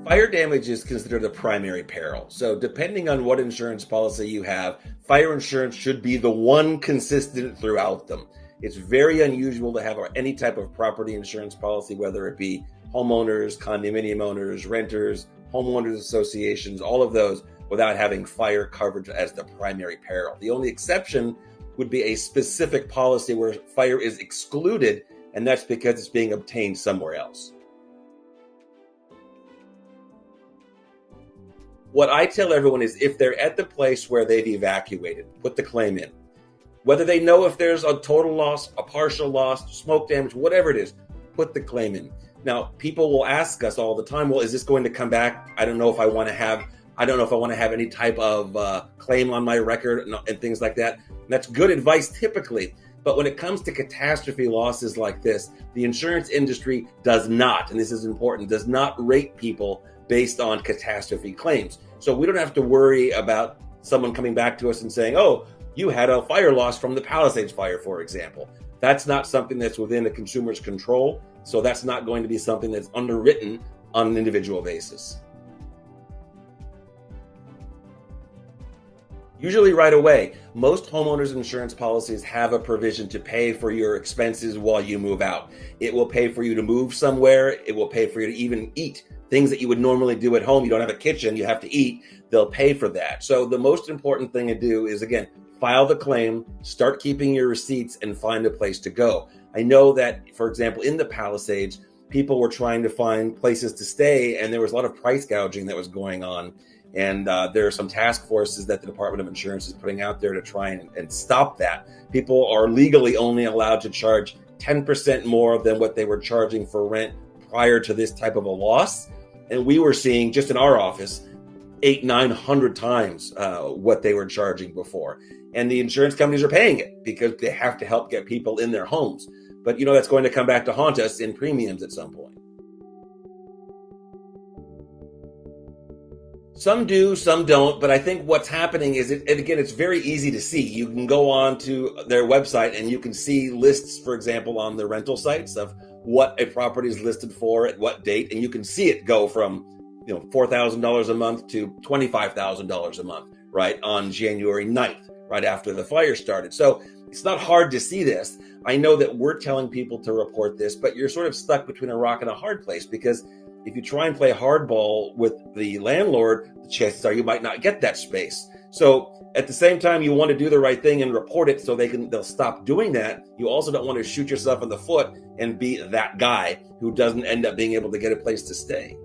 Fire damage is considered a primary peril. So depending on what insurance policy you have, fire insurance should be the one consistent throughout them. It's very unusual to have any type of property insurance policy, whether it be homeowners, condominium owners, renters, homeowners associations, all of those, without having fire coverage as the primary peril. The only exception would be a specific policy where fire is excluded, and that's because it's being obtained somewhere else. What I tell everyone is if they're at the place where they've evacuated, put the claim in. Whether they know if there's a total loss, a partial loss, smoke damage, whatever it is, put the claim in. Now, people will ask us all the time, well, is this going to come back? I don't know if I want to have any type of claim on my record and things like that. And that's good advice typically. But when it comes to catastrophe losses like this, the insurance industry does not, and this is important, does not rate people based on catastrophe claims. So we don't have to worry about someone coming back to us and saying, oh, you had a fire loss from the Palisades fire, for example. That's not something that's within a consumer's control. So that's not going to be something that's underwritten on an individual basis. Usually right away, most homeowners insurance policies have a provision to pay for your expenses while you move out. It will pay for you to move somewhere. It will pay for you to even eat things that you would normally do at home. You don't have a kitchen, you have to eat. They'll pay for that. So the most important thing to do is, again, file the claim, start keeping your receipts, and find a place to go. I know that, for example, in the Palisades, people were trying to find places to stay, and there was a lot of price gouging that was going on. And there are some task forces that the Department of Insurance is putting out there to try and stop that. People are legally only allowed to charge 10% more than what they were charging for rent prior to this type of a loss. And we were seeing, just in our office, 800-900 times what they were charging before. And the insurance companies are paying it because they have to help get people in their homes. But that's going to come back to haunt us in premiums at some point. Some do, some don't, but I think what's happening is, and again, it's very easy to see. You can go on to their website and you can see lists, for example, on the rental sites of what a property is listed for at what date, and you can see it go from $4,000 a month to $25,000 a month, right, on January 9th, right after the fire started. So it's not hard to see this. I know that we're telling people to report this, but you're sort of stuck between a rock and a hard place, because if you try and play hardball with the landlord, the chances are you might not get that space. So at the same time, you want to do the right thing and report it so they'll stop doing that. You also don't want to shoot yourself in the foot and be that guy who doesn't end up being able to get a place to stay.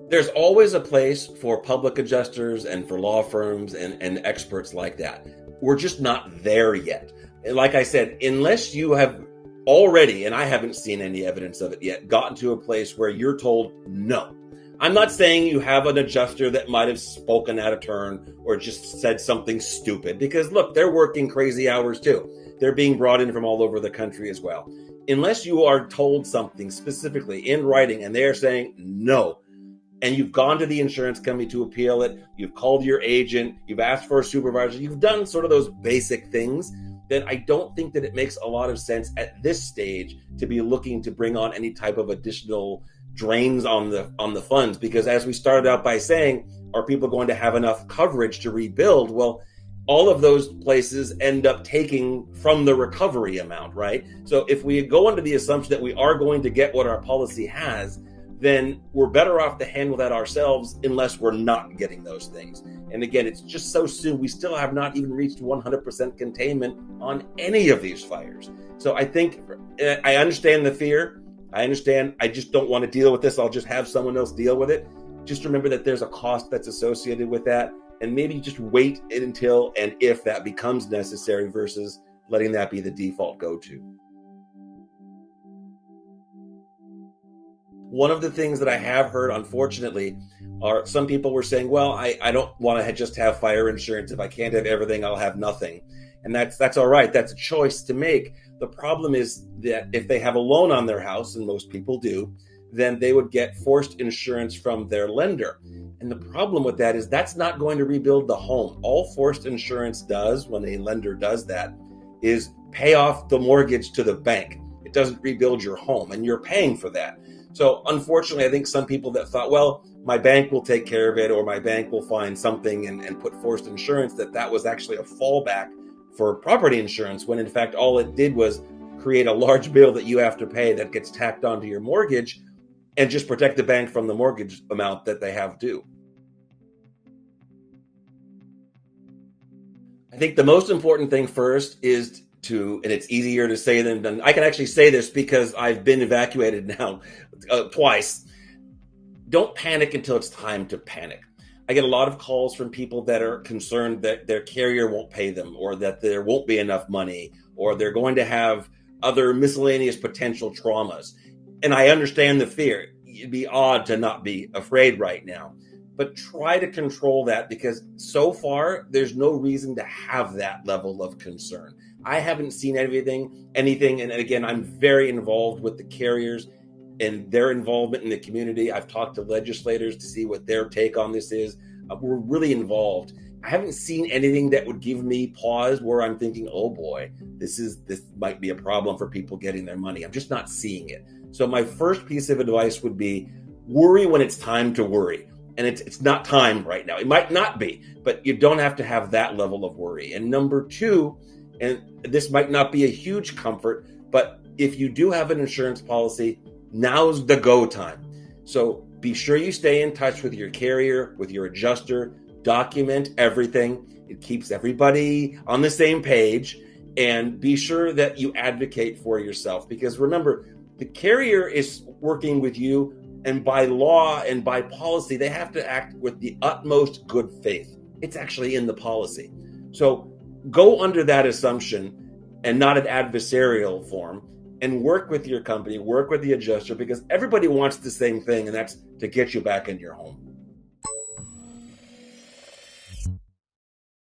There's always a place for public adjusters and for law firms and experts like that. We're just not there yet. And like I said, unless you have already, and I haven't seen any evidence of it yet, gotten to a place where you're told no. I'm not saying you have an adjuster that might have spoken out of turn or just said something stupid, because look, they're working crazy hours too. They're being brought in from all over the country as well. Unless you are told something specifically in writing and they're saying no, and you've gone to the insurance company to appeal it, you've called your agent, you've asked for a supervisor, you've done sort of those basic things, then I don't think that it makes a lot of sense at this stage to be looking to bring on any type of additional drains on the funds. Because as we started out by saying, are people going to have enough coverage to rebuild? Well, all of those places end up taking from the recovery amount, right? So if we go under the assumption that we are going to get what our policy has, then we're better off to handle that ourselves unless we're not getting those things. And again, it's just so soon. We still have not even reached 100% containment on any of these fires. So I think I understand the fear. I understand. I just don't want to deal with this. I'll just have someone else deal with it. Just remember that there's a cost that's associated with that. And maybe just wait until and if that becomes necessary versus letting that be the default go-to. One of the things that I have heard, unfortunately, are some people were saying, well, I don't want to just have fire insurance. If I can't have everything, I'll have nothing. And that's all right. That's a choice to make. The problem is that if they have a loan on their house, and most people do, then they would get forced insurance from their lender. And the problem with that is that's not going to rebuild the home. All forced insurance does when a lender does that is pay off the mortgage to the bank. It doesn't rebuild your home, and you're paying for that. So unfortunately, I think some people that thought, well, my bank will take care of it, or my bank will find something and put forced insurance, that was actually a fallback for property insurance, when in fact all it did was create a large bill that you have to pay that gets tacked onto your mortgage, and just protect the bank from the mortgage amount that they have due. I think the most important thing first is and it's easier to say than done. I can actually say this because I've been evacuated now twice. Don't panic until it's time to panic. I get a lot of calls from people that are concerned that their carrier won't pay them, or that there won't be enough money, or they're going to have other miscellaneous potential traumas. And I understand the fear. It'd be odd to not be afraid right now. But try to control that, because so far there's no reason to have that level of concern. I haven't seen anything, and again, I'm very involved with the carriers and their involvement in the community. I've talked to legislators to see what their take on this is. We're really involved. I haven't seen anything that would give me pause where I'm thinking, oh boy, this might be a problem for people getting their money. I'm just not seeing it. So my first piece of advice would be, worry when it's time to worry. And it's not time right now. It might not be, but you don't have to have that level of worry. And number two, and this might not be a huge comfort, but if you do have an insurance policy, now's the go time. So be sure you stay in touch with your carrier, with your adjuster, document everything. It keeps everybody on the same page, and be sure that you advocate for yourself, because remember, the carrier is working with you, and by law and by policy, they have to act with the utmost good faith. It's actually in the policy. So go under that assumption and not an adversarial form, and work with your company, work with the adjuster, because everybody wants the same thing, and that's to get you back in your home.